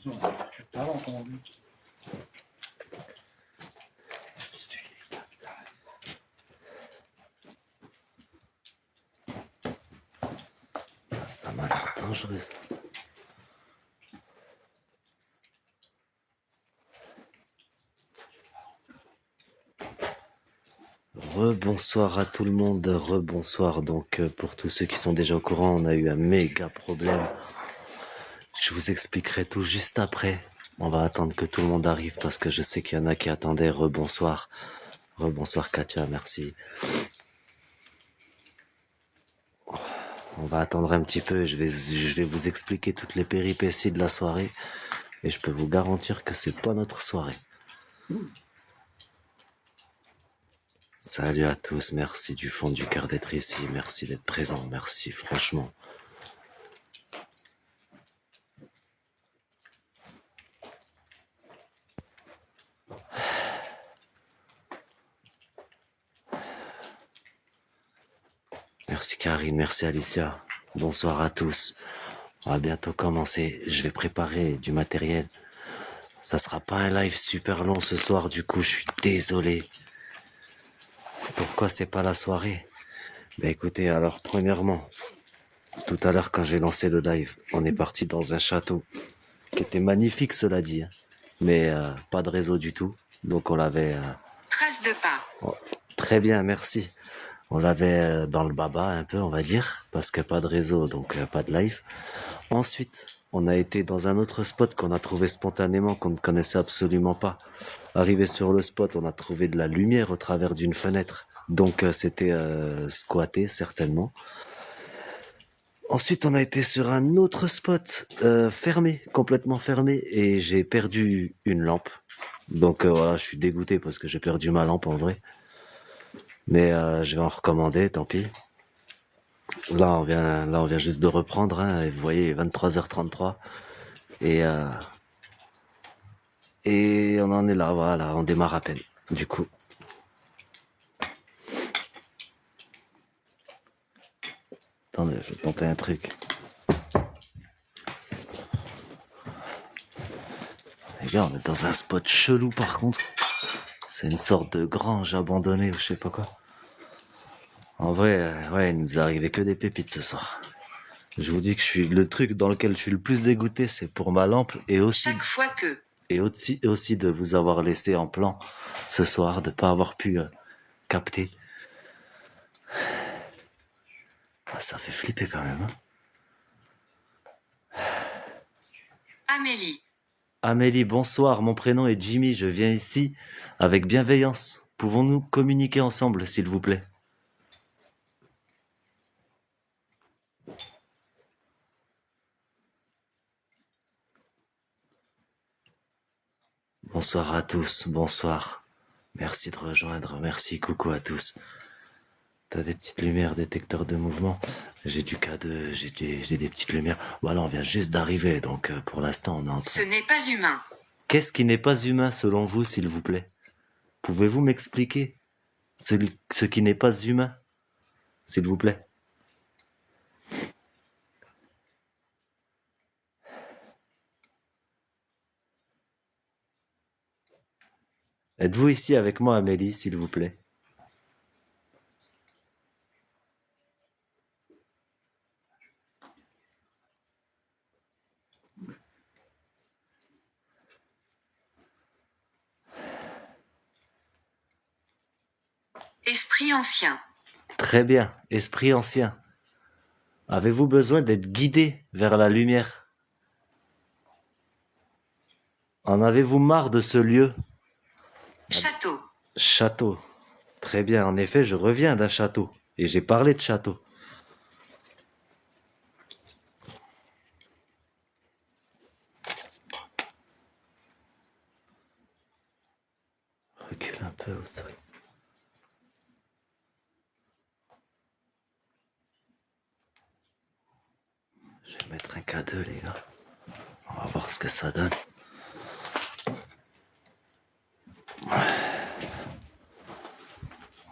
Ça m'a l'air dangereux ça. Rebonsoir à tout le monde, rebonsoir. Donc pour tous ceux qui sont déjà au courant, on a eu un méga problème. Je vous expliquerai tout juste après. On va attendre que tout le monde arrive parce que je sais qu'il y en a qui attendaient. Rebonsoir. Rebonsoir Katia, merci. On va attendre un petit peu, je vais vous expliquer toutes les péripéties de la soirée et je peux vous garantir que c'est pas notre soirée. Salut à tous, merci du fond du cœur d'être ici, merci d'être présent, merci franchement. Merci Karine, merci Alicia, bonsoir à tous. On va bientôt commencer, je vais préparer du matériel. Ça sera pas un live super long ce soir, du coup je suis désolé. Pourquoi c'est pas la soirée? Ben écoutez, alors premièrement, tout à l'heure quand j'ai lancé le live, on est parti dans un château qui était magnifique cela dit, mais pas de réseau du tout, donc on l'avait... Trace de pas. Oh, très bien, merci. On l'avait dans le baba un peu on va dire, parce qu'il n'y a pas de réseau, donc pas de live. Ensuite, on a été dans un autre spot qu'on a trouvé spontanément, qu'on ne connaissait absolument pas. Arrivé sur le spot, on a trouvé de la lumière au travers d'une fenêtre. Donc c'était squatté certainement. Ensuite, on a été sur un autre spot fermé, complètement fermé, et j'ai perdu une lampe. Donc voilà, je suis dégoûté parce que j'ai perdu ma lampe en vrai. Mais je vais en recommander, tant pis. Là, on vient juste de reprendre. Hein, et vous voyez, 23h33. Et on en est là, voilà, on démarre à peine. Du coup. Attendez, je vais tenter un truc. Les gars, on est dans un spot chelou par contre. C'est une sorte de grange abandonnée ou je sais pas quoi. En vrai, ouais, il nous est arrivé que des pépites ce soir. Je vous dis que le truc dans lequel je suis le plus dégoûté, c'est pour ma lampe et aussi... Chaque fois que... Et aussi de vous avoir laissé en plan ce soir, de pas avoir pu capter. Ah, ça fait flipper quand même. Hein. Amélie. Amélie, bonsoir, mon prénom est Jimmy, je viens ici avec bienveillance. Pouvons-nous communiquer ensemble, s'il vous plaît? Bonsoir à tous, bonsoir. Merci de rejoindre, merci, coucou à tous. T'as des petites lumières, détecteur de mouvement. J'ai du K2, j'ai des petites lumières. Voilà, on vient juste d'arriver, donc pour l'instant on est en train... Ce n'est pas humain. Qu'est-ce qui n'est pas humain selon vous, s'il vous plaît? Pouvez-vous m'expliquer ce qui n'est pas humain, s'il vous plaît? Êtes-vous ici avec moi, Amélie, s'il vous plaît? Esprit ancien. Très bien, esprit ancien. Avez-vous besoin d'être guidé vers la lumière? En avez-vous marre de ce lieu? Château. Château. Très bien, en effet, je reviens d'un château. Et j'ai parlé de château. Recule un peu au sol. Je vais mettre un K2, les gars. On va voir ce que ça donne.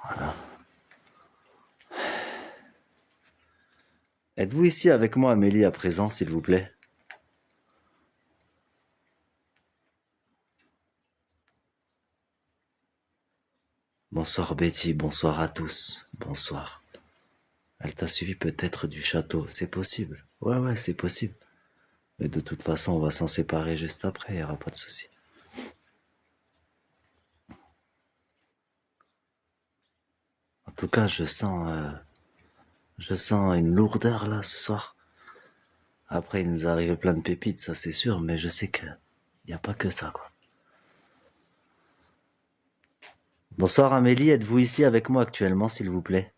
Voilà. Êtes-vous ici avec moi, Amélie, à présent, s'il vous plaît? Bonsoir Betty, bonsoir à tous. Bonsoir. Elle t'a suivi peut-être du château, c'est possible. Ouais, c'est possible. Mais de toute façon, on va s'en séparer juste après, y aura pas de souci. En tout cas, je sens une lourdeur là ce soir. Après, il nous arrive plein de pépites, ça c'est sûr, mais je sais que y a pas que ça, quoi. Bonsoir Amélie, êtes-vous ici avec moi actuellement, s'il vous plaît?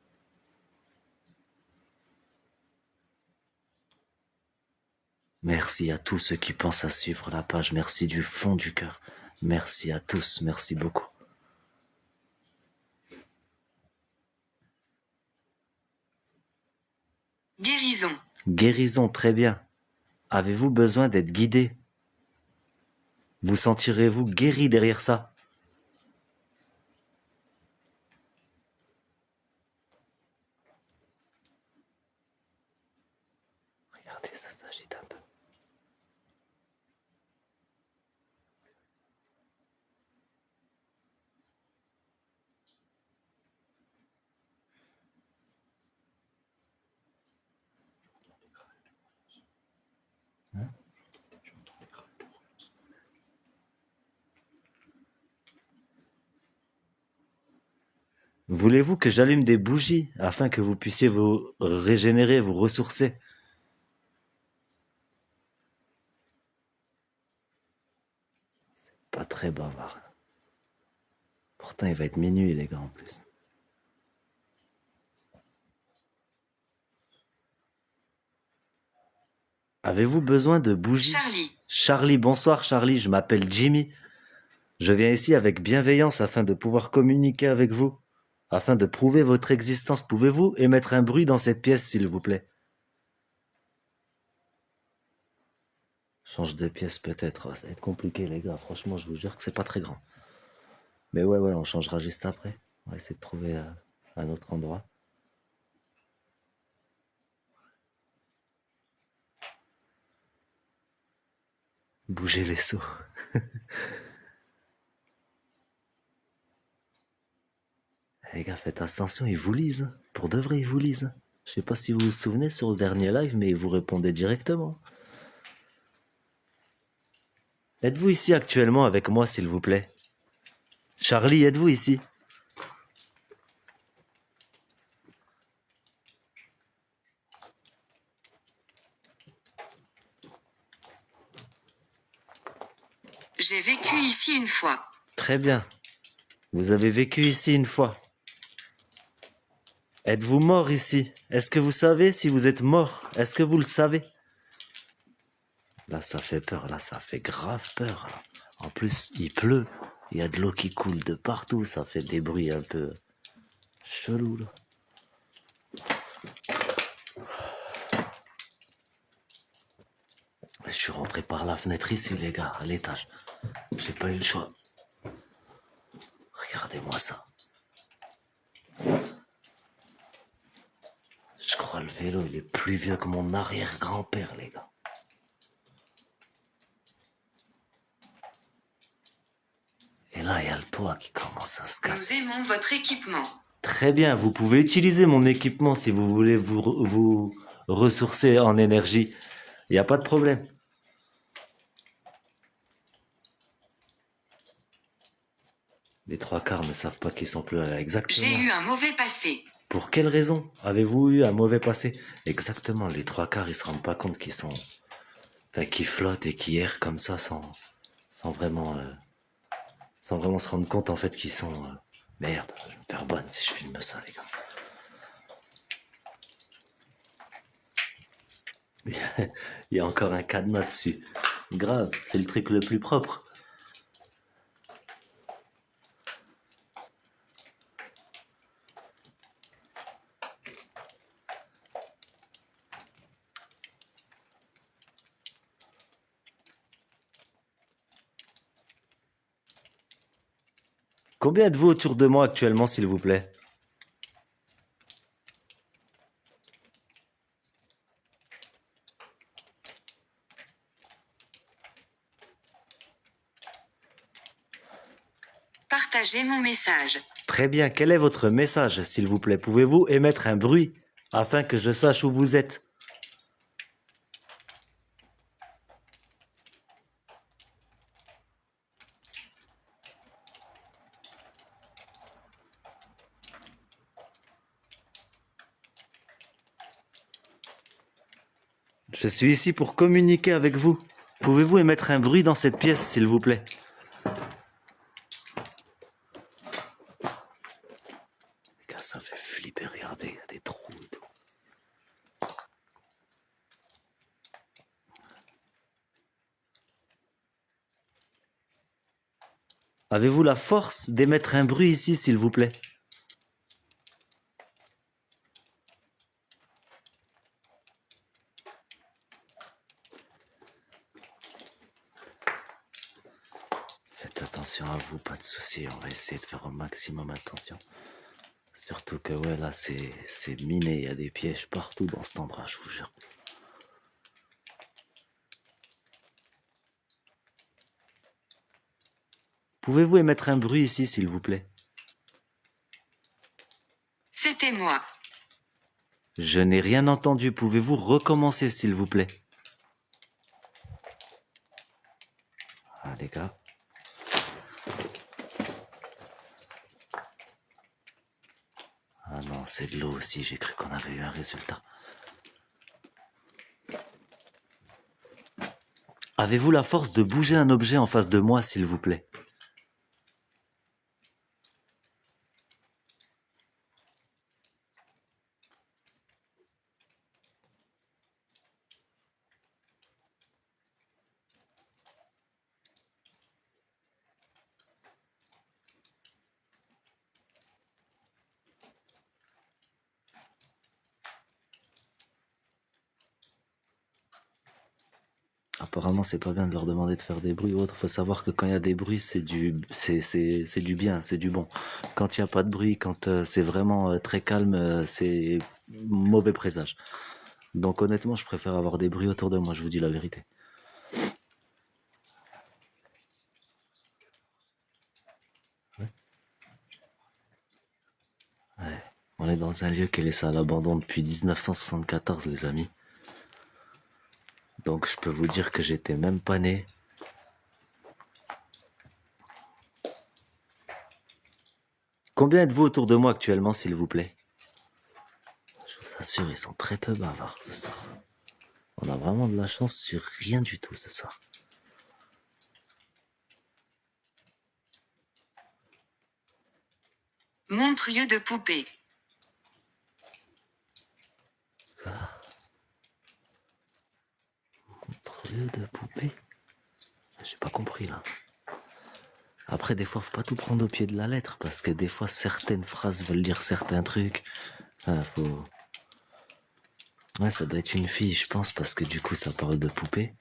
Merci à tous ceux qui pensent à suivre la page, merci du fond du cœur. Merci à tous, merci beaucoup. Guérison. Guérison, très bien. Avez-vous besoin d'être guidé? Vous sentirez-vous guéri derrière ça? Regardez, ça s'agite un peu. Voulez-vous que j'allume des bougies afin que vous puissiez vous régénérer, vous ressourcer? Pas très bavard. Pourtant, il va être minuit, les gars, en plus. Avez-vous besoin de bougies? Charlie. Charlie, bonsoir Charlie, je m'appelle Jimmy. Je viens ici avec bienveillance afin de pouvoir communiquer avec vous, afin de prouver votre existence. Pouvez-vous émettre un bruit dans cette pièce, s'il vous plaît? Change de pièce peut-être, ça va être compliqué les gars, franchement je vous jure que c'est pas très grand. Mais ouais, on changera juste après. On va essayer de trouver un autre endroit. Bougez les seaux. Les gars, faites attention, ils vous lisent. Pour de vrai, ils vous lisent. Je sais pas si vous vous souvenez sur le dernier live, mais ils vous répondaient directement. Êtes-vous ici actuellement avec moi, s'il vous plaît? Charlie, êtes-vous ici? J'ai vécu ici une fois. Très bien. Vous avez vécu ici une fois. Êtes-vous mort ici? Est-ce que vous savez si vous êtes mort? Est-ce que vous le savez? Là, ça fait peur. Là, ça fait grave peur. Là. En plus, il pleut. Il y a de l'eau qui coule de partout. Ça fait des bruits un peu chelous, là. Je suis rentré par la fenêtre ici, les gars, à l'étage. J'ai pas eu le choix. Regardez-moi ça. Je crois le vélo, il est plus vieux que mon arrière-grand-père, les gars. Et là, il y a le toit qui commence à se Nous casser. aimons votre équipement. Très bien, vous pouvez utiliser mon équipement si vous voulez vous ressourcer en énergie. Il n'y a pas de problème. Les trois quarts ne savent pas qu'ils sont plus là, exactement. J'ai eu un mauvais passé. Pour quelle raison avez-vous eu un mauvais passé? Exactement, les trois quarts, ils se rendent pas compte qu'ils sont... Enfin, qu'ils flottent et qu'ils errent comme ça sans vraiment se rendre compte en fait qu'ils sont... Merde, je vais me faire bonne si je filme ça, les gars. Il y a encore un cadenas dessus. Grave, c'est le truc le plus propre. Combien êtes-vous autour de moi actuellement, s'il vous plaît? Partagez mon message. Très bien, quel est votre message, s'il vous plaît? Pouvez-vous émettre un bruit afin que je sache où vous êtes? Je suis ici pour communiquer avec vous. Pouvez-vous émettre un bruit dans cette pièce, s'il vous plaît? Les gars, ça fait flipper, regardez, il y a des trous et tout. Avez-vous la force d'émettre un bruit ici, s'il vous plaît? Faites attention à vous, pas de soucis, on va essayer de faire au maximum attention. Surtout que ouais, là c'est miné, il y a des pièges partout dans cet endroit, je vous jure. Pouvez-vous émettre un bruit ici, s'il vous plaît? C'était moi. Je n'ai rien entendu, pouvez-vous recommencer, s'il vous plaît? Ah les gars. Ah non, c'est de l'eau aussi, j'ai cru qu'on avait eu un résultat. Avez-vous la force de bouger un objet en face de moi, s'il vous plaît? Apparemment, c'est pas bien de leur demander de faire des bruits ou autre. Faut savoir que quand il y a des bruits, c'est du bien, c'est du bon. Quand il n'y a pas de bruit, quand c'est vraiment très calme, c'est mauvais présage. Donc honnêtement, je préfère avoir des bruits autour de moi, je vous dis la vérité. On est dans un lieu qui est laissé à l'abandon depuis 1974, les amis. Donc je peux vous dire que j'étais même pas né. Combien êtes-vous autour de moi actuellement, s'il vous plaît? Je vous assure, ils sont très peu bavards ce soir. On a vraiment de la chance sur rien du tout ce soir. Montre-yeux de poupée. Montre-yeux de poupée? J'ai pas compris là. Après, des fois, faut pas tout prendre au pied de la lettre parce que des fois, certaines phrases veulent dire certains trucs. Faut... Ouais, ça doit être une fille, je pense, parce que du coup, ça parle de poupée.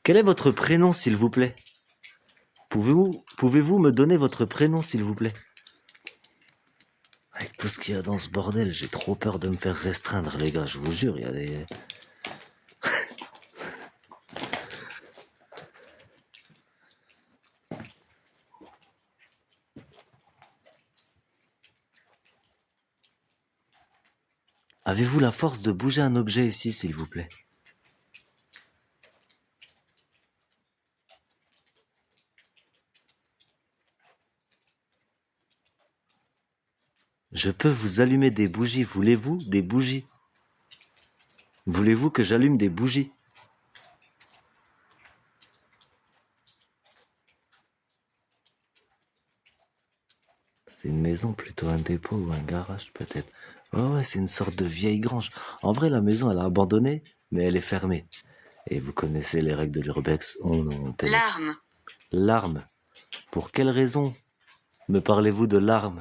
Quel est votre prénom, s'il vous plaît? Pouvez-vous me donner votre prénom, s'il vous plaît? Avec tout ce qu'il y a dans ce bordel, j'ai trop peur de me faire restreindre, les gars, je vous jure, il y a des... Avez-vous la force de bouger un objet ici, s'il vous plaît? Je peux vous allumer des bougies, voulez-vous des bougies? Voulez-vous que j'allume des bougies? C'est une maison, plutôt un dépôt ou un garage peut-être. Ouais, c'est une sorte de vieille grange. En vrai, la maison, elle a abandonné, mais elle est fermée. Et vous connaissez les règles de l'urbex. On pénètre. Larmes. L'arme. Pour quelle raison me parlez-vous de l'arme?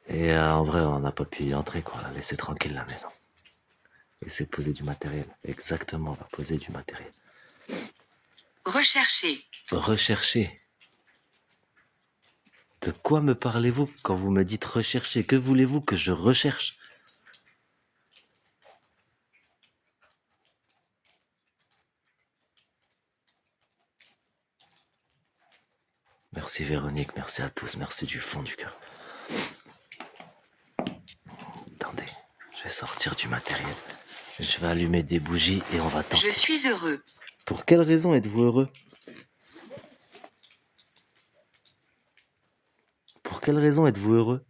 Et en vrai, on n'a pas pu y entrer, quoi. Laissez tranquille la maison. Essayez de poser du matériel. Exactement, on va poser du matériel. Rechercher. Rechercher. De quoi me parlez-vous quand vous me dites rechercher? Que voulez-vous que je recherche? Merci Véronique, merci à tous, merci du fond du cœur. Attendez, je vais sortir du matériel. Je vais allumer des bougies et on va tenter. Je suis heureux. Pour quelle raison êtes-vous heureux? Pour quelle raison êtes-vous heureux?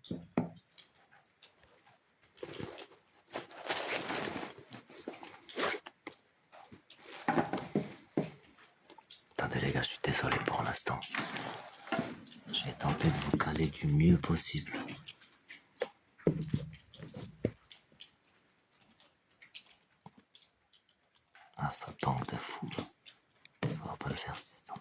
Attendez les gars, je suis désolé pour l'instant. Je vais tenter de vous caler du mieux possible. Ah, ça tangue de fou. Ça va pas le faire cette histoire.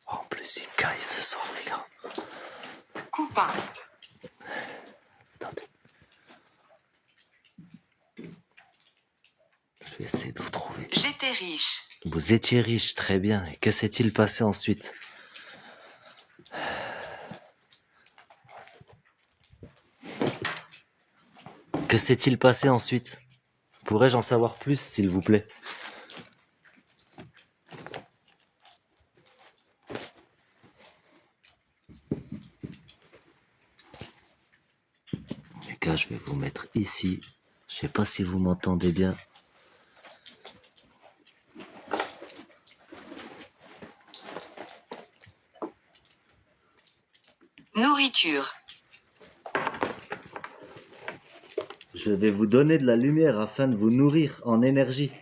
Oh, en plus, il caille ce soir, les gars. Coupin. Attendez. Je vais essayer de vous trouver. J'étais riche. Vous étiez riche, très bien. Et que s'est-il passé ensuite? Que s'est-il passé ensuite? Pourrais-je en savoir plus, s'il vous plaît? Les gars, je vais vous mettre ici. Je sais pas si vous m'entendez bien. Nourriture. Je vais vous donner de la lumière afin de vous nourrir en énergie.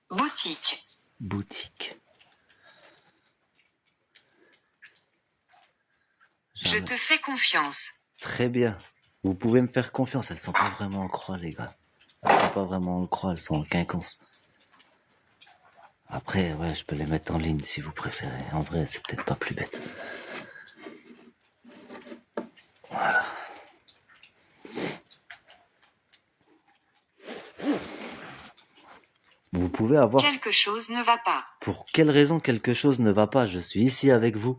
Boutique. Boutique. Je te fais confiance. Très bien. Vous pouvez me faire confiance. Elles sont pas vraiment en croix, les gars. Elles sont pas vraiment en croix, elles sont en quinconce. Après, ouais, je peux les mettre en ligne si vous préférez. En vrai, c'est peut-être pas plus bête. Voilà. Vous pouvez avoir... Quelque chose ne va pas. Pour quelle raison quelque chose ne va pas? Je suis ici avec vous.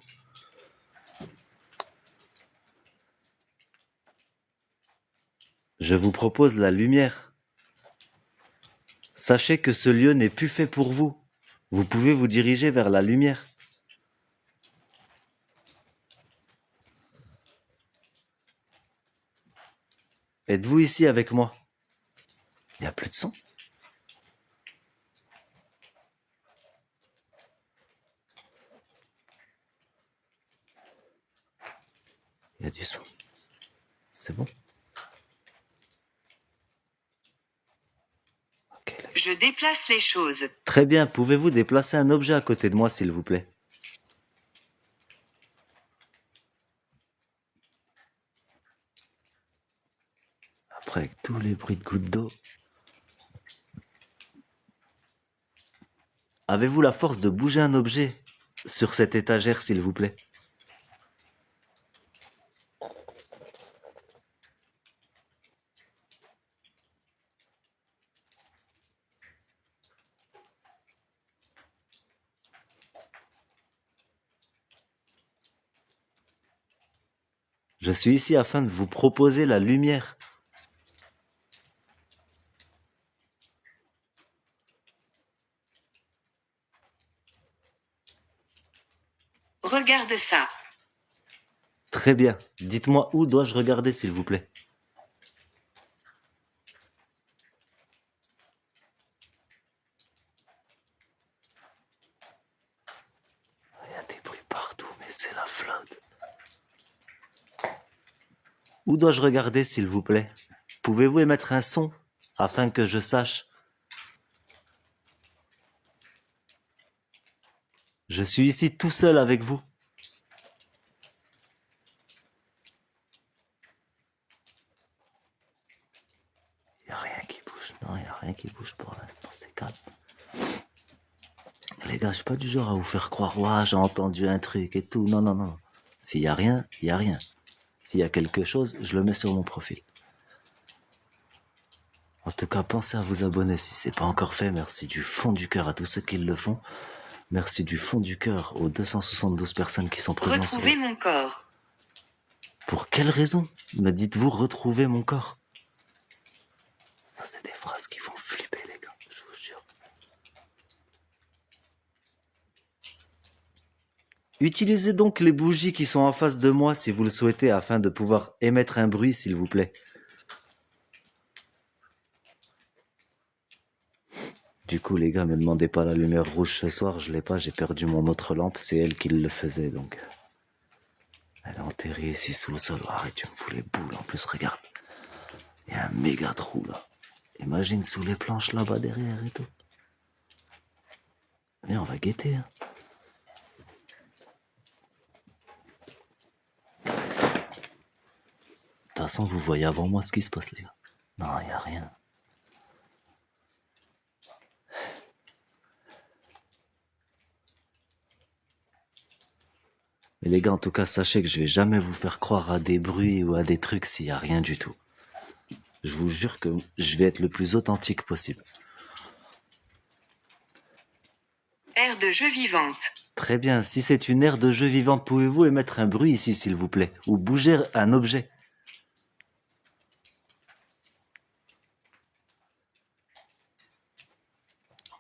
Je vous propose la lumière. Sachez que ce lieu n'est plus fait pour vous. Vous pouvez vous diriger vers la lumière. Êtes-vous ici avec moi? Il n'y a plus de son. Il y a du son. C'est bon? Ok. Je déplace les choses. Très bien. Pouvez-vous déplacer un objet à côté de moi, s'il vous plaît? Après, avec tous les bruits de gouttes d'eau. Avez-vous la force de bouger un objet sur cette étagère, s'il vous plaît? Je suis ici afin de vous proposer la lumière. Regarde ça. Très bien. Dites-moi où dois-je regarder, s'il vous plaît? Il y a des bruits partout, mais c'est la flotte. Où dois-je regarder, s'il vous plaît? Pouvez-vous émettre un son afin que je sache? Je suis ici tout seul avec vous. Il n'y a rien qui bouge. Non, il n'y a rien qui bouge pour l'instant, c'est calme. Les gars, je suis pas du genre à vous faire croire, ouah, j'ai entendu un truc et tout. Non, non, non. S'il y a rien, il y a rien. S'il y a quelque chose, je le mets sur mon profil. En tout cas, pensez à vous abonner si c'est pas encore fait. Merci du fond du cœur à tous ceux qui le font. Merci du fond du cœur aux 272 personnes qui sont présentes. Retrouver mon corps. Pour quelle raison me dites-vous retrouver mon corps? Ça, c'est des phrases qui font flipper, les gars, je vous jure. Utilisez donc les bougies qui sont en face de moi si vous le souhaitez afin de pouvoir émettre un bruit, s'il vous plaît. Du coup, les gars, me demandez pas la lumière rouge ce soir, je l'ai pas, j'ai perdu mon autre lampe, c'est elle qui le faisait, donc... Elle est enterrée ici sous le sol. Arrête, tu me fous les boules, en plus, regarde. Il y a un méga trou, là. Imagine sous les planches, là-bas, derrière et tout. Mais on va guetter, hein. De toute façon, vous voyez avant moi ce qui se passe, les gars. Non, il n'y a rien. Mais les gars, en tout cas, sachez que je vais jamais vous faire croire à des bruits ou à des trucs s'il n'y a rien du tout. Je vous jure que je vais être le plus authentique possible. Aire de jeu vivante. Très bien, si c'est une aire de jeu vivante, pouvez-vous émettre un bruit ici, s'il vous plaît? Ou bouger un objet?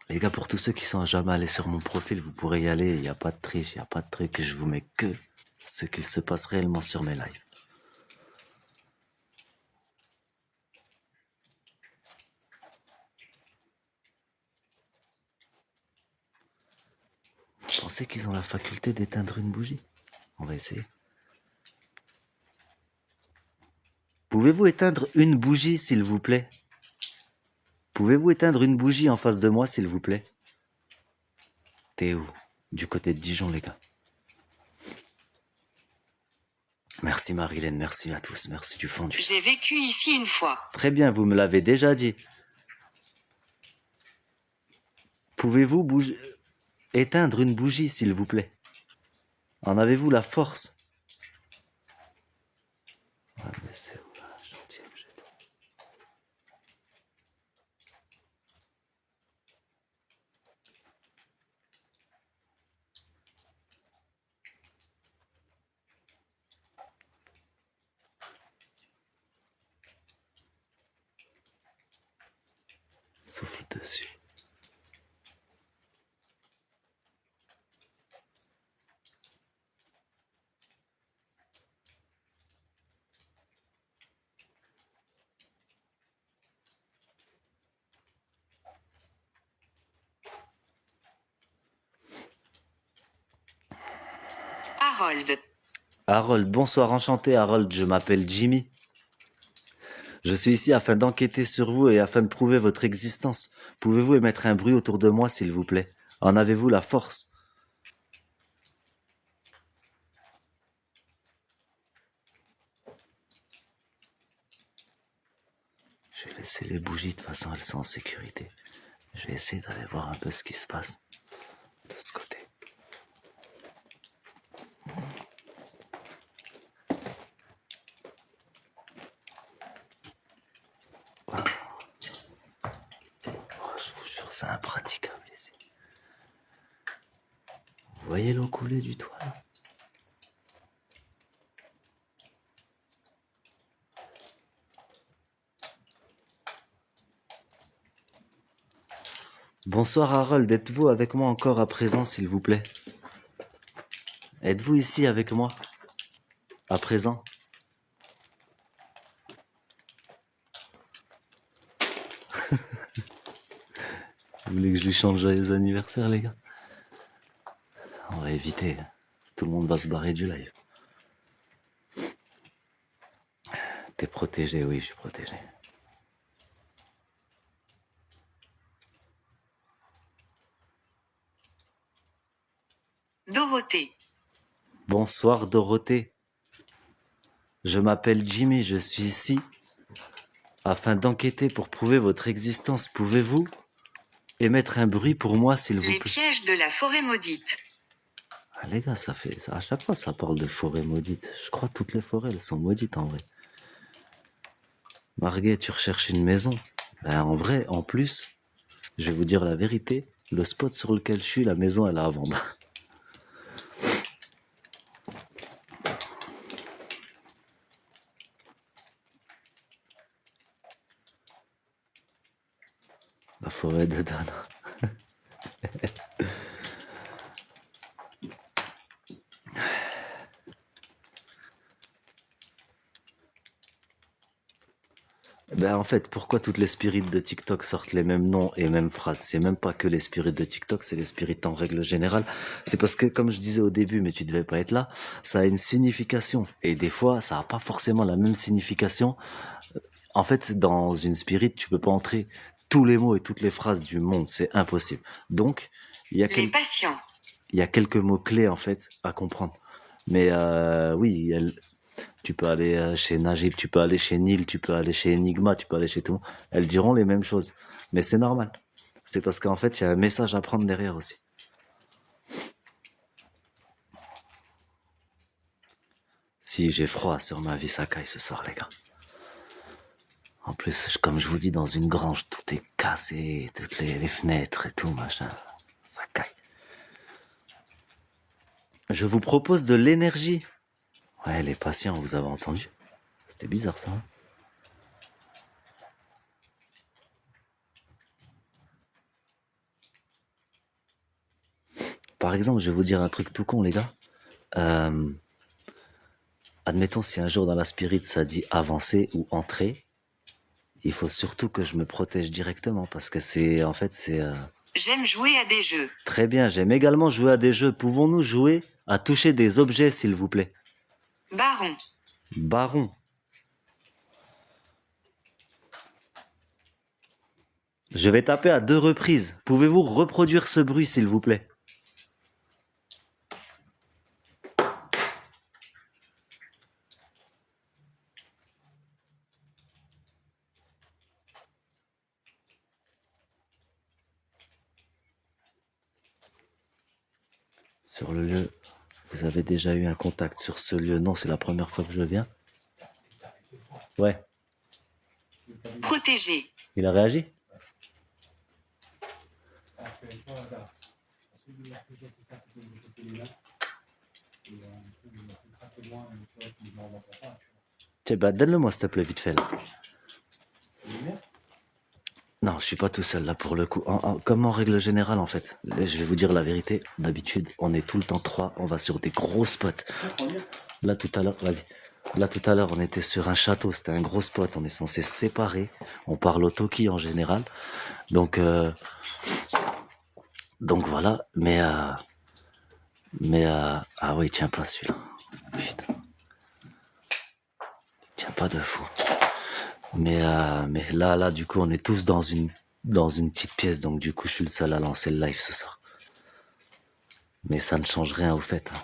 Les gars, pour tous ceux qui sont jamais allés sur mon profil, vous pourrez y aller, il n'y a pas de triche, il n'y a pas de truc, je vous mets que ce qu'il se passe réellement sur mes lives. Vous pensez qu'ils ont la faculté d'éteindre une bougie? On va essayer. Pouvez-vous éteindre une bougie, s'il vous plaît? Pouvez-vous éteindre une bougie en face de moi, s'il vous plaît? T'es où? Du côté de Dijon, les gars. Merci Marilyn, merci à tous, merci du fond du... J'ai vécu ici une fois. Très bien, vous me l'avez déjà dit. Pouvez-vous bouger... éteindre une bougie, s'il vous plaît? En avez-vous la force? Ah, mais c'est où là, gentil objet. Souffle dessus. Harold. Harold, bonsoir, enchanté Harold, je m'appelle Jimmy. Je suis ici afin d'enquêter sur vous et afin de prouver votre existence. Pouvez-vous émettre un bruit autour de moi, s'il vous plaît? En avez-vous la force? Je vais laisser les bougies, de toute façon elles sont en sécurité. Je vais essayer d'aller voir un peu ce qui se passe de ce côté. Oh, je vous jure, c'est impraticable ici. Vous voyez l'eau couler du toit là? Bonsoir Harold, êtes-vous avec moi encore à présent, s'il vous plaît? Êtes-vous ici avec moi, à présent? Vous voulez que je lui chante joyeux anniversaire, les gars? On va éviter. Tout le monde va se barrer du live. T'es protégé, oui, je suis protégé. Dorothée. Bonsoir, Dorothée. Je m'appelle Jimmy, je suis ici afin d'enquêter pour prouver votre existence. Pouvez-vous émettre un bruit pour moi, s'il vous Les plaît? pièges de la forêt maudite. Ah, les gars, à chaque fois, ça parle de forêt maudite. Je crois que toutes les forêts, elles sont maudites, en vrai. Marguerite, tu recherches une maison? Ben, en vrai, en plus, je vais vous dire la vérité, le spot sur lequel je suis, la maison, elle est à vendre. La forêt de Dana. Ben en fait, pourquoi toutes les spirites de TikTok sortent les mêmes noms et mêmes phrases? C'est même pas que les spirites de TikTok, c'est les spirites en règle générale. C'est parce que, comme je disais au début, mais tu devais pas être là, ça a une signification. Et des fois, ça a pas forcément la même signification. En fait, dans une spirit, tu peux pas entrer tous les mots et toutes les phrases du monde. C'est impossible. Donc, il y a Les patients. il y a quelques mots clés, en fait, à comprendre. Mais oui, tu peux aller chez Najib, tu peux aller chez Nil, tu peux aller chez Enigma, tu peux aller chez tout le monde. Elles diront les mêmes choses. Mais c'est normal. C'est parce qu'en fait, il y a un message à prendre derrière aussi. Si j'ai froid sur ma vie, ça caille ce soir, les gars. En plus, comme je vous dis, dans une grange, tout est cassé, toutes les fenêtres et tout, machin. Ça caille. Je vous propose de l'énergie. Ouais, les patients, vous avez entendu? C'était bizarre, ça. Hein. Par exemple, je vais vous dire un truc tout con, les gars. Admettons, si un jour dans la spirit, ça dit avancer ou entrer, il faut surtout que je me protège directement parce que en fait, c'est... J'aime jouer à des jeux. Très bien, j'aime également jouer à des jeux. Pouvons-nous jouer à toucher des objets, s'il vous plaît? Baron. Baron. Je vais taper à 2 reprises. Pouvez-vous reproduire ce bruit, s'il vous plaît? Sur le lieu, vous avez déjà eu un contact sur ce lieu? Non, c'est la première fois que je viens. Ouais. Protégé. Il a réagi? Tiens, bah, donne-le-moi, s'il te plaît, vite fait, là. Non, je suis pas tout seul, là, pour le coup. Comme en règle générale, en fait. Je vais vous dire la vérité. D'habitude, on est tout le temps 3. On va sur des gros spots. Là, tout à l'heure, vas-y. Là, tout à l'heure, on était sur un château. C'était un gros spot. On est censé se séparer. On parle au Toki, en général. Donc voilà. Ah oui, il tient pas celui-là. Putain. Il tient pas de fou. Mais là, du coup, on est tous dans une petite pièce, donc du coup, je suis le seul à lancer le live ce soir. Mais ça ne change rien au fait. Hein.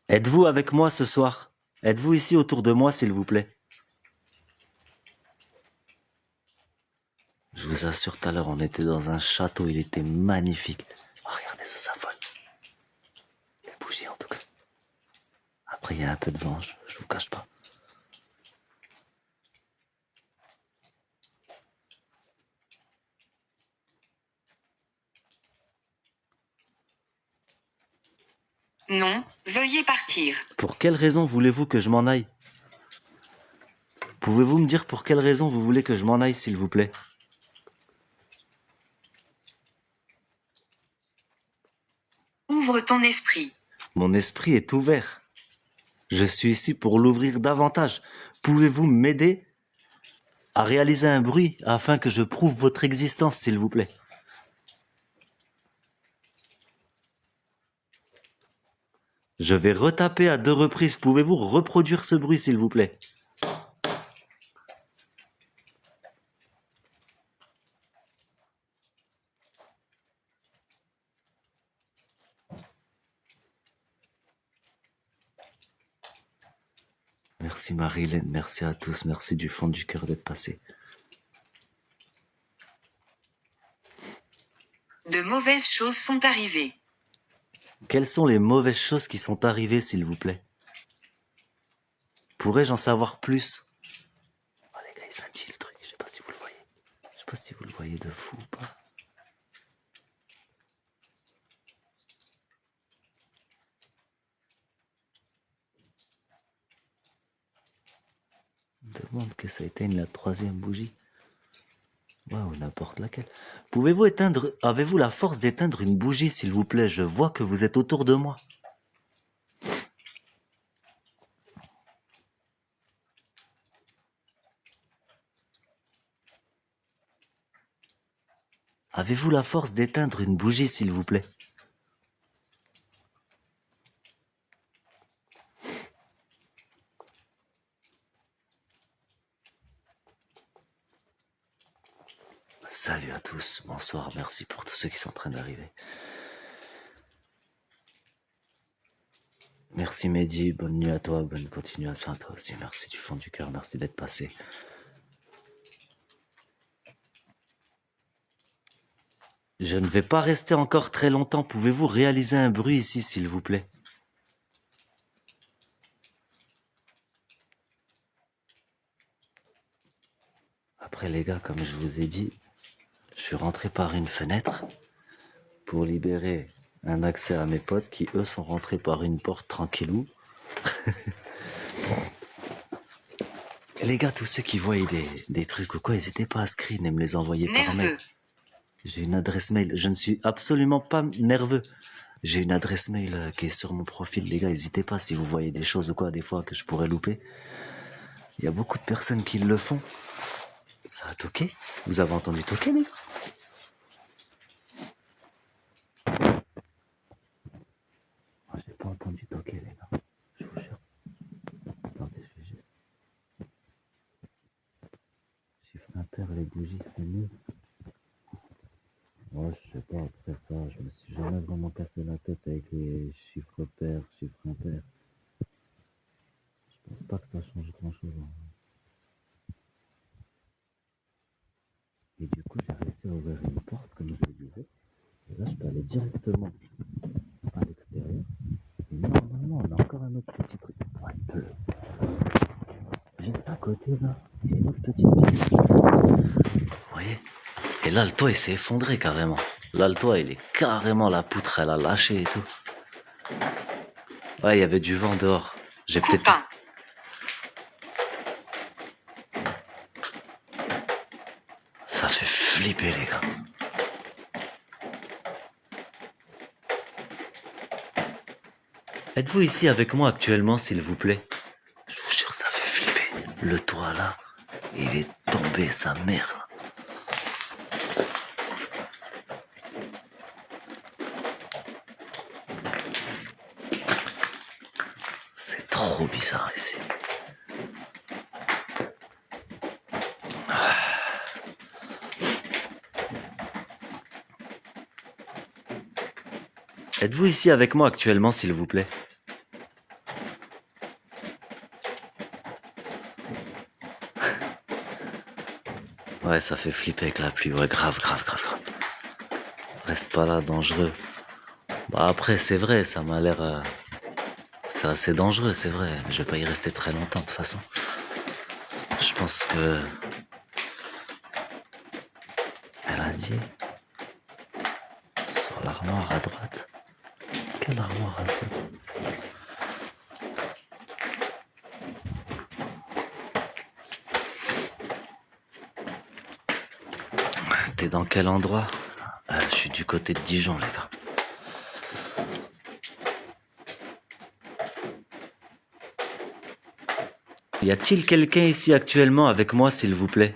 Êtes-vous avec moi ce soir? Êtes-vous ici autour de moi, s'il vous plaît? Je vous assure, tout à l'heure, on était dans un château, il était magnifique. Oh, regardez, ça s'affole. Les bougies, en tout cas. Après, il y a un peu de vent, je vous cache pas. Non, veuillez partir. Pour quelle raison voulez-vous que je m'en aille? Pouvez-vous me dire pour quelle raison vous voulez que je m'en aille, s'il vous plaît? Ouvre ton esprit. Mon esprit est ouvert. Je suis ici pour l'ouvrir davantage. Pouvez-vous m'aider à réaliser un bruit afin que je prouve votre existence, s'il vous plaît? Je vais retaper à 2 reprises. Pouvez-vous reproduire ce bruit, s'il vous plaît? Merci Marie-Hélène, merci à tous, merci du fond du cœur d'être passé. De mauvaises choses sont arrivées. Quelles sont les mauvaises choses qui sont arrivées, s'il vous plaît? Pourrais-je en savoir plus? Oh les gars, il scintille le truc, je sais pas si vous le voyez. Je sais pas si vous le voyez de fou ou pas. Demande que ça éteigne la 3e bougie. Waouh, n'importe laquelle. Pouvez-vous éteindre... Avez-vous la force d'éteindre une bougie, s'il vous plaît? Je vois que vous êtes autour de moi. Avez-vous la force d'éteindre une bougie, s'il vous plaît? Salut à tous, bonsoir, merci pour tous ceux qui sont en train d'arriver. Merci Mehdi, bonne nuit à toi, bonne continuation à toi aussi, merci du fond du cœur, merci d'être passé. Je ne vais pas rester encore très longtemps, pouvez-vous réaliser un bruit ici s'il vous plaît? Après les gars, comme je vous ai dit, je suis rentré par une fenêtre pour libérer un accès à mes potes qui eux sont rentrés par une porte tranquillou. Et les gars, tous ceux qui voient des trucs ou quoi, n'hésitez pas à screen et me les envoyer par mail. Nerveux. J'ai une adresse mail, je ne suis absolument pas nerveux. J'ai une adresse mail qui est sur mon profil, les gars, n'hésitez pas si vous voyez des choses ou quoi, des fois que je pourrais louper. Il y a beaucoup de personnes qui le font. Ça a toqué? Vous avez entendu toquer, les gars? Moi, j'ai pas entendu toquer, les gars. Je vous jure. Attendez, je vais juste... Chiffre impair, les bougies, c'est mieux. Moi, je sais pas, après ça, je me suis jamais vraiment cassé la tête avec les chiffres pairs, chiffres impairs. Je pense pas que ça change grand chose. Hein. Et du coup, j'ai réussi à ouvrir une porte, comme je le disais. Et là, je peux aller directement à l'extérieur. Et normalement, on a encore un autre petit truc. Ouais, un peu. Juste à côté, là, il y a une autre petite pièce. Vous voyez? Et là, le toit, il s'est effondré carrément. Là, le toit, il est carrément, la poutre, elle a lâché et tout. Ouais, il y avait du vent dehors. J'ai peut-être... Copain. Ça fait flipper, les gars. Êtes-vous ici avec moi actuellement, s'il vous plaît? Je vous jure, ça fait flipper. Le toit, là, il est tombé, sa mère. C'est trop bizarre ici. Êtes-vous ici avec moi actuellement, s'il vous plaît? Ouais, ça fait flipper avec la pluie. Ouais, grave. Reste pas là, dangereux. Bah après, c'est vrai, ça m'a l'air... C'est assez dangereux, c'est vrai. Je vais pas y rester très longtemps, de toute façon. Je pense que... Elle a dit... Sur l'armoire à droite. Quelle armoire à droite? T'es dans quel endroit? Je suis du côté de Dijon, les gars. Y a-t-il quelqu'un ici actuellement avec moi, s'il vous plaît?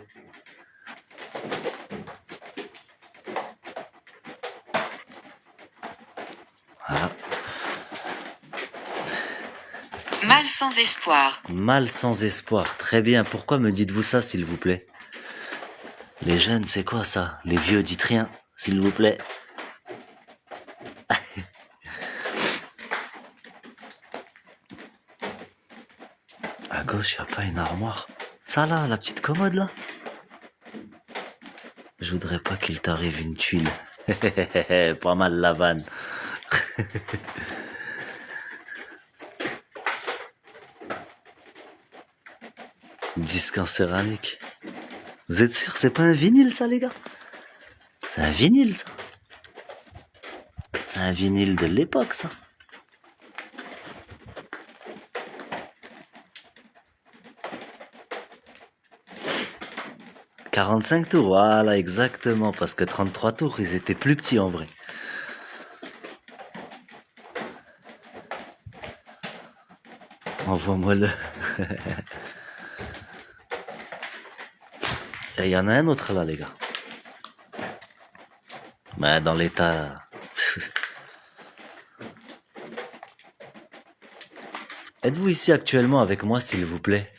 Ah, Mal sans espoir. mal sans espoir. Très bien. Pourquoi me dites-vous ça, s'il vous plaît? Les jeunes, c'est quoi ça? Les vieux, dites rien, s'il vous plaît. À gauche, y a pas une armoire? Ça là, la petite commode là? Je voudrais pas qu'il t'arrive une tuile. Pas mal la vanne. Disque en céramique. Vous êtes sûr, c'est pas un vinyle ça, les gars? C'est un vinyle ça. C'est un vinyle de l'époque ça. « 45 tours, voilà, exactement, parce que 33 tours, ils étaient plus petits en vrai. Envoie-moi le. Et il y en a un autre là, les gars. Mais dans l'état. Êtes-vous ici actuellement avec moi, s'il vous plaît?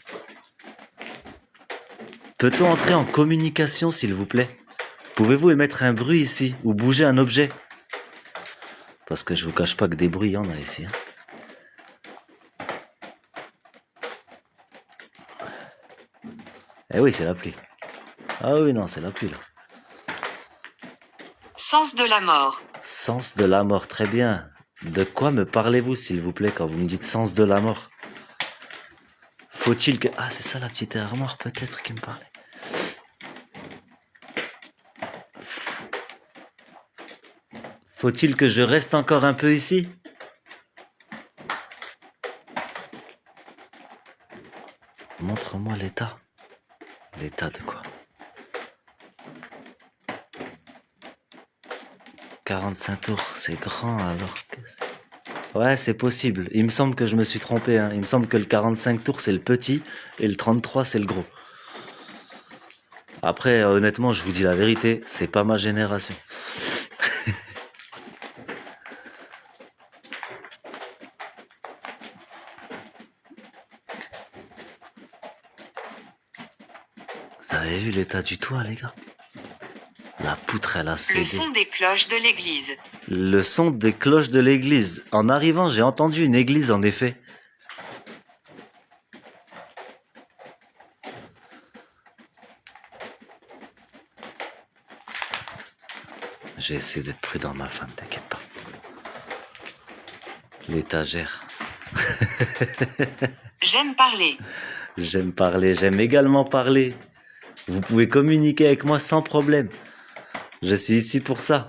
Peut-on entrer en communication, s'il vous plaît? Pouvez-vous émettre un bruit ici, ou bouger un objet? Parce que je vous cache pas que des bruits, il y en a ici. Hein. Eh oui, c'est la pluie. Ah oui, non, c'est la pluie là. Sens de la mort. Sens de la mort, très bien. De quoi me parlez-vous, s'il vous plaît, quand vous me dites sens de la mort? Faut-il que... Ah, c'est ça la petite armoire, peut-être, qui me parlait. Faut-il que je reste encore un peu ici? Montre-moi l'état. L'état de quoi? 45 tours, c'est grand alors que... Ouais, c'est possible. Il me semble que je me suis trompé. Hein. Il me semble que le 45 tours, c'est le petit et le 33, c'est le gros. Après, honnêtement, je vous dis la vérité, c'est pas ma génération. Vous avez vu l'état du toit, les gars? La poutre, elle a Le cédé. son des cloches de l'église. Le son des cloches de l'église. En arrivant, j'ai entendu une église, en effet. J'ai essayé d'être prudent, ma femme, t'inquiète pas. L'étagère. J'aime parler. J'aime parler, j'aime également parler. Vous pouvez communiquer avec moi sans problème. Je suis ici pour ça.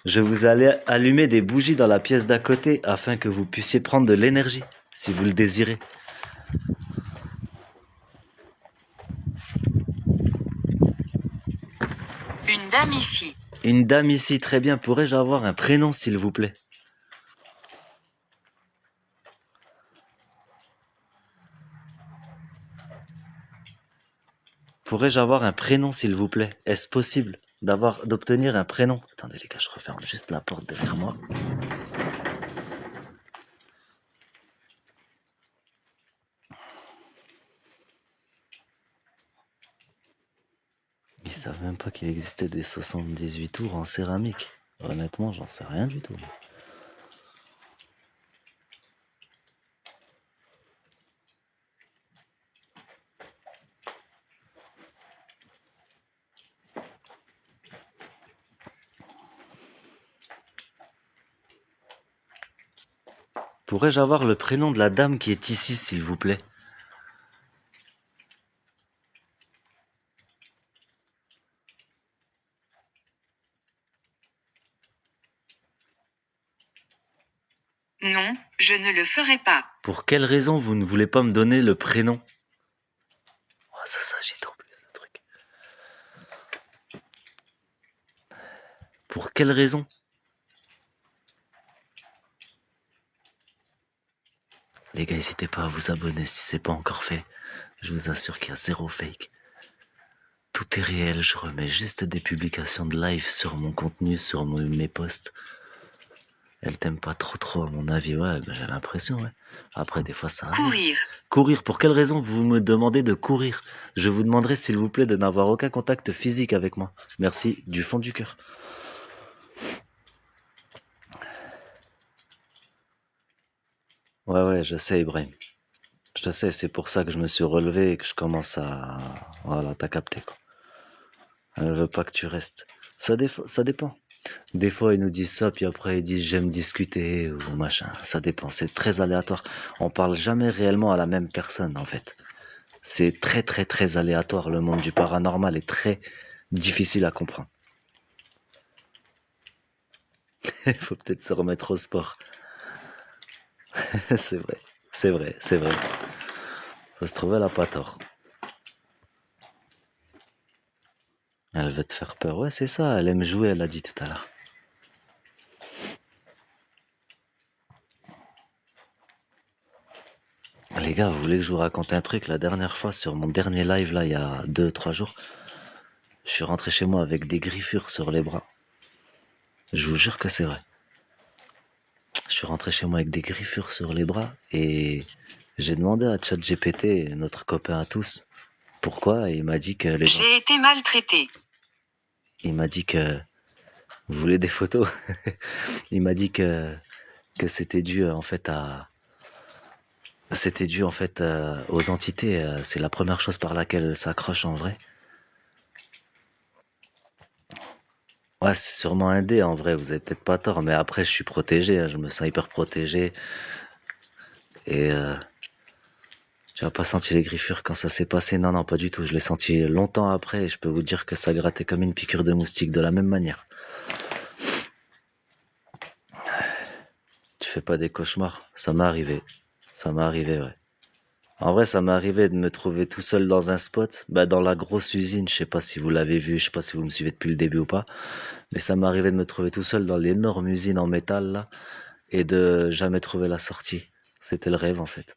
Je vous allais allumer des bougies dans la pièce d'à côté afin que vous puissiez prendre de l'énergie, si vous le désirez. Une dame ici. Une dame ici, très bien. Pourrais-je avoir un prénom, s'il vous plaît? Pourrais-je avoir un prénom, s'il vous plaît? Est-ce possible d'obtenir un prénom? Attendez les gars, je referme juste la porte derrière moi. Ils savent même pas qu'il existait des 78 tours en céramique. Honnêtement, j'en sais rien du tout. Pourrais-je avoir le prénom de la dame qui est ici, s'il vous plaît? Non, je ne le ferai pas. Pour quelle raison vous ne voulez pas me donner le prénom? Oh, ça s'agite en plus, le truc. Pour quelle raison? Les gars, n'hésitez pas à vous abonner si c'est pas encore fait. Je vous assure qu'il y a zéro fake. Tout est réel, je remets juste des publications de live sur mon contenu, sur mes posts. Elle t'aime pas trop à mon avis, ouais, ben, j'ai l'impression, ouais. Après, des fois, ça arrive. Courir. Courir, pour quelle raison vous me demandez de courir? Je vous demanderai s'il vous plaît de n'avoir aucun contact physique avec moi. Merci, du fond du cœur. Ouais, je sais, Ibrahim. Je sais, c'est pour ça que je me suis relevé et que je commence à... Voilà, t'as capté, quoi. Elle veut pas que tu restes. Ça dépend. Des fois, ils nous disent ça, puis après, ils disent j'aime discuter ou machin. Ça dépend, c'est très aléatoire. On parle jamais réellement à la même personne, en fait. C'est très aléatoire. Le monde du paranormal est très difficile à comprendre. Il faut peut-être se remettre au sport. C'est vrai, c'est vrai. Faut se trouver, elle a pas tort. Elle veut te faire peur. Ouais, c'est ça, elle aime jouer, elle a dit tout à l'heure. Les gars, vous voulez que je vous raconte un truc? La dernière fois, sur mon dernier live, là, il y a 2-3 jours, je suis rentré chez moi avec des griffures sur les bras. Je vous jure que c'est vrai. Je suis rentré chez moi avec des griffures sur les bras et j'ai demandé à ChatGPT, notre copain à tous, pourquoi, et il m'a dit que les gens... J'ai été maltraité. Il m'a dit que... Vous voulez des photos? Il m'a dit que c'était dû en fait à... C'était dû en fait aux entités. C'est la première chose par laquelle elles s'accrochent en vrai. Ouais, c'est sûrement un dé en vrai, vous avez peut-être pas tort, mais après je suis protégé, hein, je me sens hyper protégé. Et tu as pas senti les griffures quand ça s'est passé? Non, non, pas du tout, je l'ai senti longtemps après et je peux vous dire que ça grattait comme une piqûre de moustique de la même manière. Tu fais pas des cauchemars? Ça m'est arrivé. Ça m'est arrivé, ouais. En vrai, ça m'est arrivé de me trouver tout seul dans un spot, bah dans la grosse usine, je sais pas si vous l'avez vu, je sais pas si vous me suivez depuis le début ou pas, mais ça m'est arrivé de me trouver tout seul dans l'énorme usine en métal là, et de jamais trouver la sortie. C'était le rêve en fait.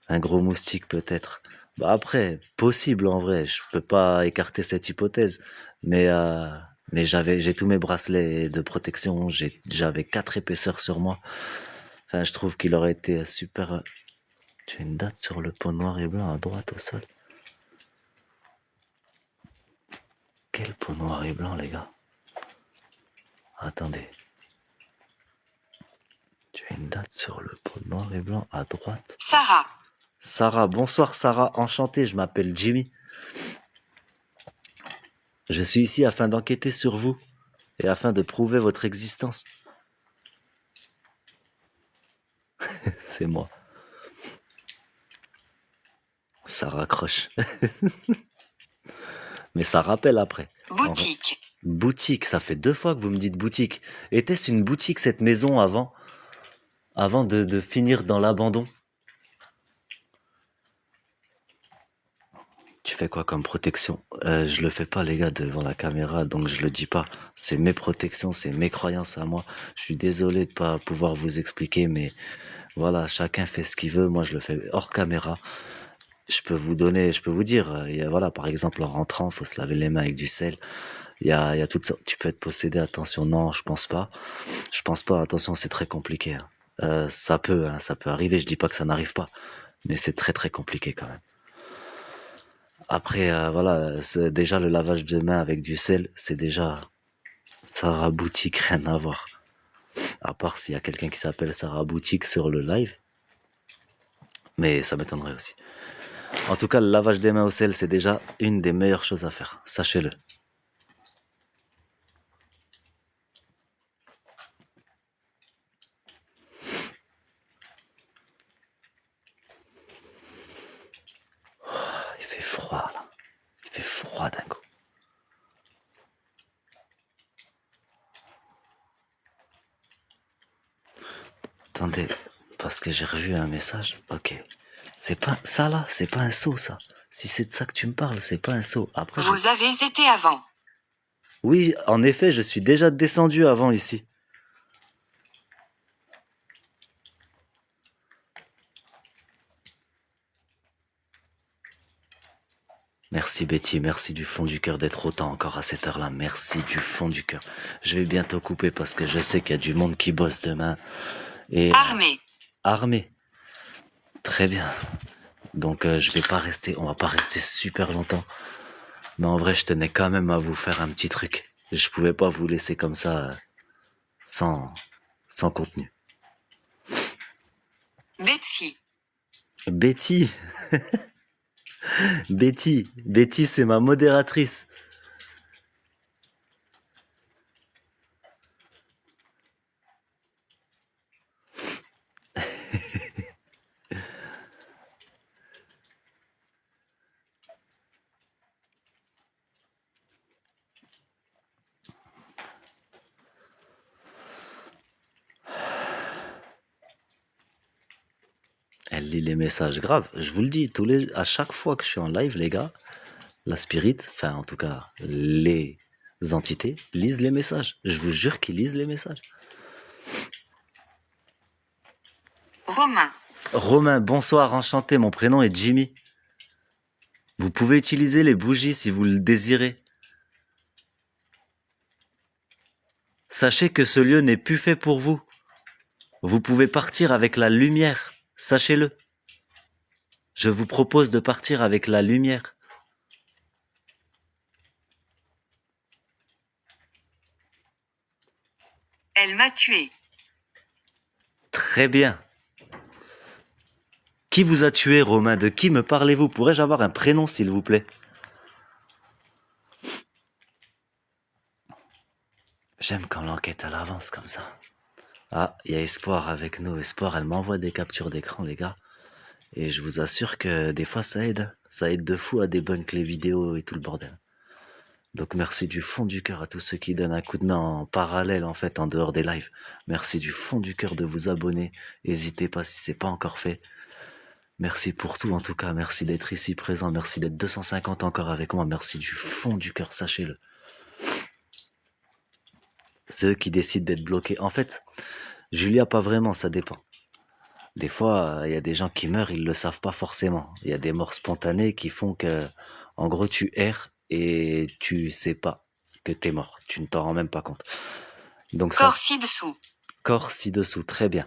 Un gros moustique peut-être. Bah après, possible en vrai, je peux pas écarter cette hypothèse, mais j'ai tous mes bracelets de protection, j'avais 4 épaisseurs sur moi. Enfin, je trouve qu'il aurait été super. Tu as une date sur le pot noir et blanc à droite au sol. Quel pot noir et blanc, les gars? Attendez. Tu as une date sur le pot noir et blanc à droite. Sarah. Sarah, bonsoir Sarah, enchanté, je m'appelle Jimmy. Je suis ici afin d'enquêter sur vous et afin de prouver votre existence. C'est moi. Ça raccroche. Mais ça rappelle après. Boutique. Boutique, ça fait 2 fois que vous me dites boutique. Était-ce une boutique cette maison avant de finir dans l'abandon? Tu fais quoi comme protection? Je le fais pas les gars devant la caméra, donc je le dis pas. C'est mes protections, c'est mes croyances à moi. Je suis désolé de pas pouvoir vous expliquer, mais voilà, chacun fait ce qu'il veut. Moi, je le fais hors caméra. Je peux vous dire, voilà, par exemple, en rentrant, faut se laver les mains avec du sel. Il y a toutes sortes. Tu peux être possédé, attention, non, je pense pas. Je pense pas, attention, c'est très compliqué. Hein. Ça peut arriver, je dis pas que ça n'arrive pas, mais c'est très compliqué quand même. Après, voilà, déjà le lavage de mains avec du sel, c'est déjà Sarah Boutique, rien à voir. À part s'il y a quelqu'un qui s'appelle Sarah Boutique sur le live, mais ça m'étonnerait aussi. En tout cas, le lavage des mains au sel, c'est déjà une des meilleures choses à faire, sachez-le. Il fait froid là, il fait froid d'un coup. Attendez, parce que j'ai revu un message. Ok. C'est pas ça là, c'est pas un saut ça. Si c'est de ça que tu me parles, c'est pas un saut. Après, Vous avez été avant. oui, en effet, je suis déjà descendu avant ici. Merci Betty, merci du fond du cœur d'être autant encore à cette heure-là. Merci du fond du cœur. Je vais bientôt couper parce que je sais qu'il y a du monde qui bosse demain. Et Armé. armé. Très bien. Donc je vais pas rester, on va pas rester super longtemps. Mais en vrai, je tenais quand même à vous faire un petit truc. Je pouvais pas vous laisser comme ça sans contenu. Betsy. Betty, Betty, c'est ma modératrice. Elle lit les messages graves. Je vous le dis, à chaque fois que je suis en live, les gars, la spirit, enfin en tout cas les entités, lisent les messages. Je vous jure qu'ils lisent les messages. Romain. Romain, bonsoir, enchanté, mon prénom est Jimmy. Vous pouvez utiliser les bougies si vous le désirez. Sachez que ce lieu n'est plus fait pour vous. Vous pouvez partir avec la lumière, sachez-le. Je vous propose de partir avec la lumière. Elle m'a tué. Très bien. Qui vous a tué, Romain? De qui me parlez-vous? Pourrais-je avoir un prénom, s'il vous plaît? J'aime quand l'enquête elle avance comme ça. Ah, il y a Espoir avec nous. Espoir, elle m'envoie des captures d'écran, les gars. Et je vous assure que des fois, ça aide. Ça aide de fou à débunk les vidéos et tout le bordel. Donc merci du fond du cœur à tous ceux qui donnent un coup de main en parallèle, en fait, en dehors des lives. Merci du fond du cœur de vous abonner. N'hésitez pas si c'est pas encore fait. Merci pour tout, en tout cas. Merci d'être ici présent. Merci d'être 250 encore avec moi. Merci du fond du cœur, sachez-le. C'est eux qui décident d'être bloqués. En fait, Julia, pas vraiment, ça dépend. Des fois, il y a des gens qui meurent, ils le savent pas forcément. Il y a des morts spontanées qui font que, en gros, tu erres et tu sais pas que t'es mort. Tu ne t'en rends même pas compte. Donc ça, Corps ci-dessous. corps ci-dessous, très bien.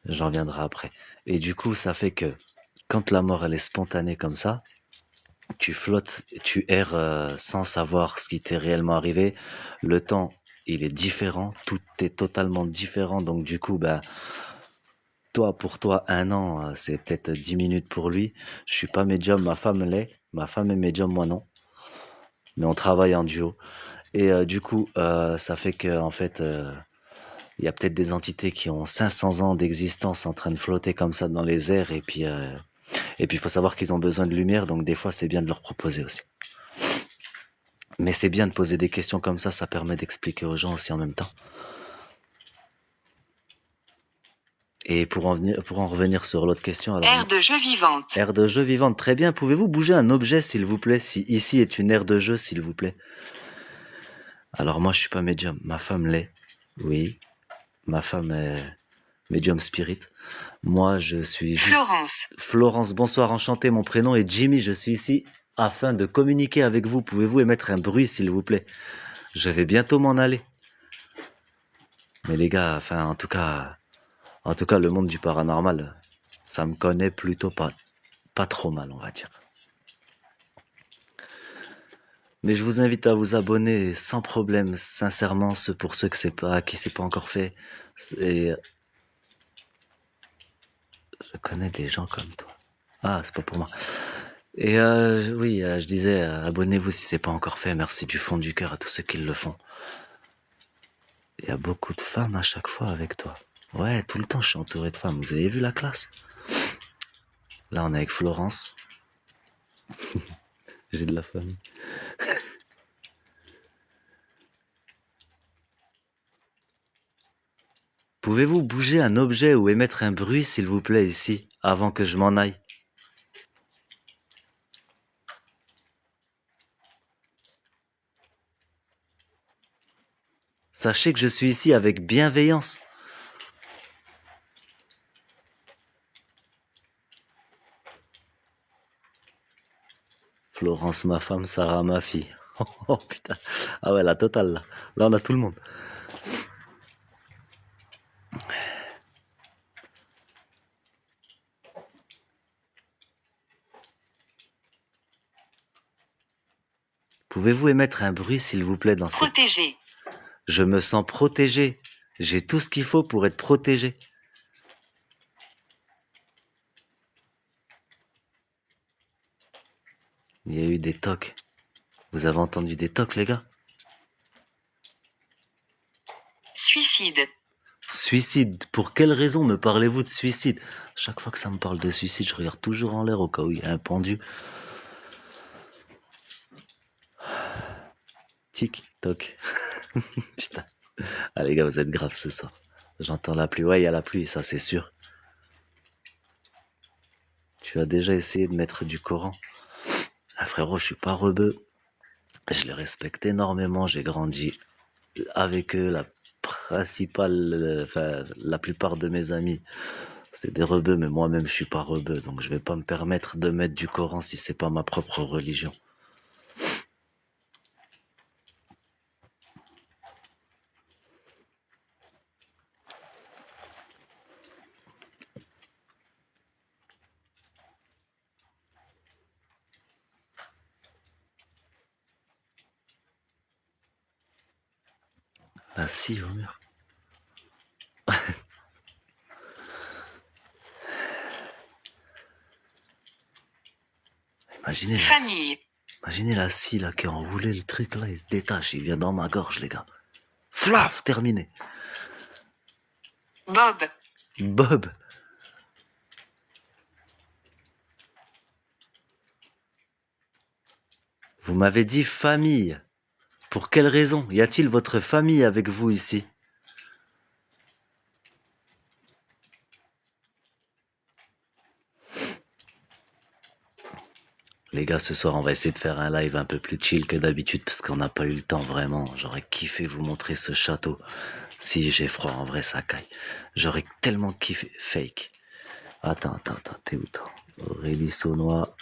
J'en viendrai après. Et du coup, ça fait que quand la mort elle est spontanée comme ça, tu flottes, tu erres sans savoir ce qui t'est réellement arrivé. Le temps, il est différent, tout est totalement différent. Donc du coup, bah, toi, pour toi, 1 an, c'est peut-être 10 minutes pour lui. Je suis pas médium, ma femme l'est. Ma femme est médium, moi non. Mais on travaille en duo. Et du coup, ça fait que en fait, il y a peut-être des entités qui ont 500 ans d'existence en train de flotter comme ça dans les airs. Et puis, il faut savoir qu'ils ont besoin de lumière, donc des fois, c'est bien de leur proposer aussi. Mais c'est bien de poser des questions comme ça permet d'expliquer aux gens aussi en même temps. Et pour en revenir sur l'autre question, alors... Aire de jeu vivante. Aire de jeu vivante, très bien. Pouvez-vous bouger un objet, s'il vous plaît, si ici est une aire de jeu, s'il vous plaît? Alors moi, je suis pas médium. Ma femme l'est. Oui. Ma femme est médium spirit. Moi, je suis juste... Florence. Florence, bonsoir, enchanté. Mon prénom est Jimmy. Je suis ici afin de communiquer avec vous. Pouvez-vous émettre un bruit, s'il vous plaît? Je vais bientôt m'en aller. Mais les gars, enfin, en tout cas, le monde du paranormal, ça me connaît plutôt pas trop mal, on va dire. Mais je vous invite à vous abonner sans problème, sincèrement, pour ceux qui c'est pas encore fait. Je connais des gens comme toi. Ah, c'est pas pour moi. Et oui, je disais, abonnez-vous si c'est pas encore fait. Merci du fond du cœur à tous ceux qui le font. Il y a beaucoup de femmes à chaque fois avec toi. Ouais, tout le temps, je suis entouré de femmes. Vous avez vu la classe? Là, on est avec Florence. J'ai de la famille. Pouvez-vous bouger un objet ou émettre un bruit, s'il vous plaît, ici, avant que je m'en aille? Sachez que je suis ici avec bienveillance. Florence, ma femme, Sarah, ma fille. Oh putain. Ah ouais, la totale là. Là, on a tout le monde. Pouvez-vous émettre un bruit, s'il vous plaît, dans cette... Protégé. Je me sens protégé. J'ai tout ce qu'il faut pour être protégé. Il y a eu des tocs. Vous avez entendu des tocs, les gars? Suicide. Suicide. Pour quelle raison me parlez-vous de suicide? Chaque fois que ça me parle de suicide, je regarde toujours en l'air au cas où il y a un pendu. Tic, toc. Putain. Ah les gars, vous êtes graves ce soir. J'entends la pluie. Ouais, il y a la pluie, ça c'est sûr. Tu as déjà essayé de mettre du Coran? Ah frérot, je suis pas rebeu. Je les respecte énormément. J'ai grandi avec eux. La plupart de mes amis, c'est des rebeux, mais moi-même, je suis pas rebeu. Donc je vais pas me permettre de mettre du Coran si c'est pas ma propre religion. La scie au mur. Imaginez Famille. Imaginez la scie là qui a enroulé le truc là, il se détache, il vient dans ma gorge les gars. Flaf, terminé. Bob. Bob. Vous m'avez dit famille. Pour quelle raison? Y a-t-il votre famille avec vous ici? Les gars, ce soir, on va essayer de faire un live un peu plus chill que d'habitude parce qu'on n'a pas eu le temps vraiment. J'aurais kiffé vous montrer ce château. Si j'ai froid, en vrai, ça caille. J'aurais tellement kiffé. Fake. Attends, t'es où toi? Aurélie Saunois.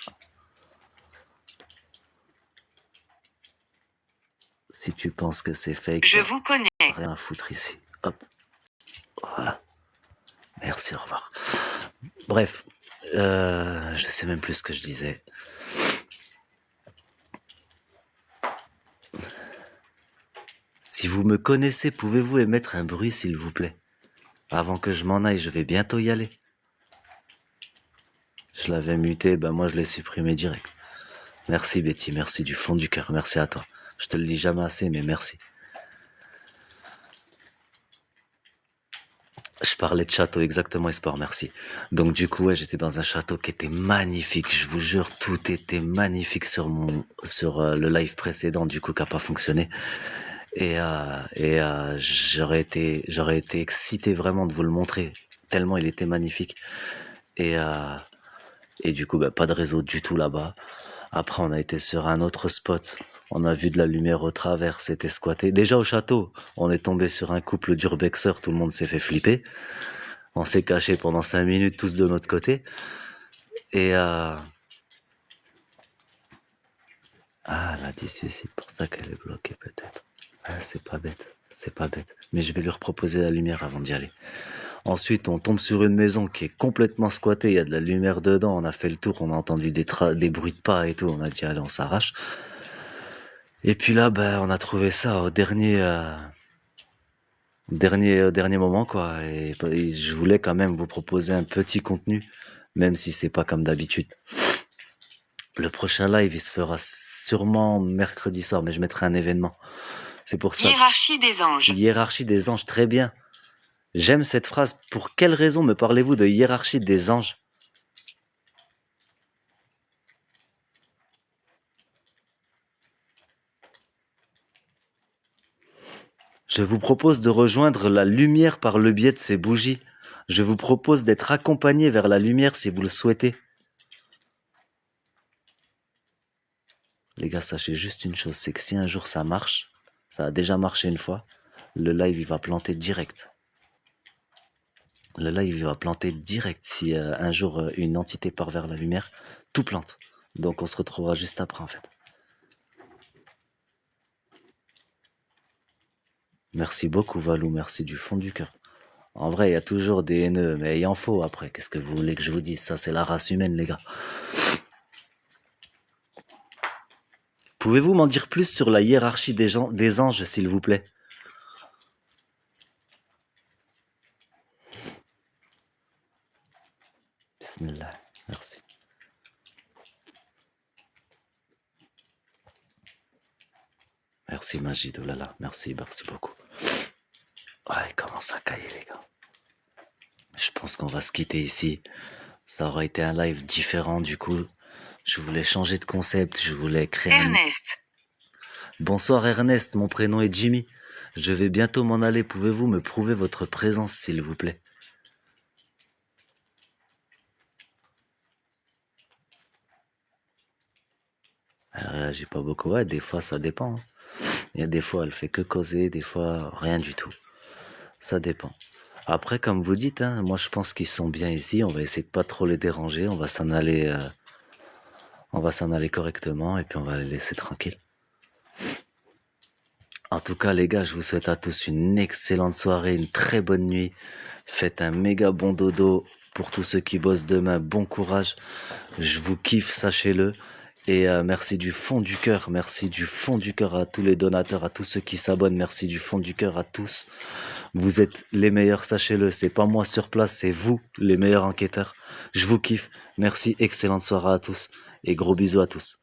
Si tu penses que c'est fake, Je vous connais. rien à foutre ici. Hop. Voilà. Merci, au revoir. Bref. Je sais même plus ce que je disais. Si vous me connaissez, pouvez-vous émettre un bruit, s'il vous plaît? Avant que je m'en aille, je vais bientôt y aller. Je l'avais muté, ben moi je l'ai supprimé direct. Merci Betty, merci du fond du cœur, merci à toi. Je te le dis jamais assez, mais merci. Je parlais de château, exactement, Esport, merci. Donc du coup, ouais, j'étais dans un château qui était magnifique, je vous jure, tout était magnifique sur le live précédent, du coup, qui n'a pas fonctionné. Et j'aurais été excité vraiment de vous le montrer, tellement il était magnifique. Et du coup, pas de réseau du tout là-bas. Après, on a été sur un autre spot. On a vu de la lumière au travers, c'était squatté. Déjà au château, on est tombé sur un couple d'urbexeurs, tout le monde s'est fait flipper. On s'est caché pendant 5 minutes tous de notre côté. Et ah, elle a dit suicide, pour ça qu'elle est bloquée peut-être. Ah, c'est pas bête. Mais je vais lui reproposer la lumière avant d'y aller. Ensuite, on tombe sur une maison qui est complètement squattée, il y a de la lumière dedans, on a fait le tour, on a entendu des bruits de pas et tout, on a dit allez, on s'arrache. Et puis là, on a trouvé ça au dernier moment, quoi. Et je voulais quand même vous proposer un petit contenu, même si c'est pas comme d'habitude. Le prochain live, il se fera sûrement mercredi soir, mais je mettrai un événement. C'est pour ça. Hiérarchie des anges. Hiérarchie des anges, très bien. J'aime cette phrase. Pour quelle raison me parlez-vous de hiérarchie des anges? Je vous propose de rejoindre la lumière par le biais de ces bougies. Je vous propose d'être accompagné vers la lumière si vous le souhaitez. Les gars, sachez juste une chose, c'est que si un jour ça marche, ça a déjà marché une fois, le live il va planter direct. Le live il va planter direct si un jour une entité part vers la lumière, tout plante. Donc on se retrouvera juste après en fait. Merci beaucoup Valou, merci du fond du cœur. En vrai, il y a toujours des haineux, mais il en faut après. Qu'est-ce que vous voulez que je vous dise? Ça, c'est la race humaine, les gars. Pouvez-vous m'en dire plus sur la hiérarchie des anges, s'il vous plaît? Bismillah, merci. Merci Majid, oh là là, merci beaucoup. Ouais, il commence à cailler, les gars. Je pense qu'on va se quitter ici. Ça aurait été un live différent, du coup. Je voulais changer de concept, je voulais créer un... Ernest. Bonsoir Ernest, mon prénom est Jimmy. Je vais bientôt m'en aller, pouvez-vous me prouver votre présence, s'il vous plaît? Elle réagit pas beaucoup, ouais, des fois ça dépend. Hein. Il y a des fois elle fait que causer, des fois rien du tout. Ça dépend. Après, comme vous dites, hein, moi je pense qu'ils sont bien ici, on va essayer de pas trop les déranger, on va s'en aller correctement et puis on va les laisser tranquilles. En tout cas, les gars, je vous souhaite à tous une excellente soirée, une très bonne nuit. Faites un méga bon dodo. Pour tous ceux qui bossent demain, bon courage. Je vous kiffe, sachez-le. Et merci du fond du cœur, à tous les donateurs, à tous ceux qui s'abonnent, merci du fond du cœur à tous. Vous êtes les meilleurs, sachez-le, c'est pas moi sur place, c'est vous les meilleurs enquêteurs. Je vous kiffe, merci, excellente soirée à tous et gros bisous à tous.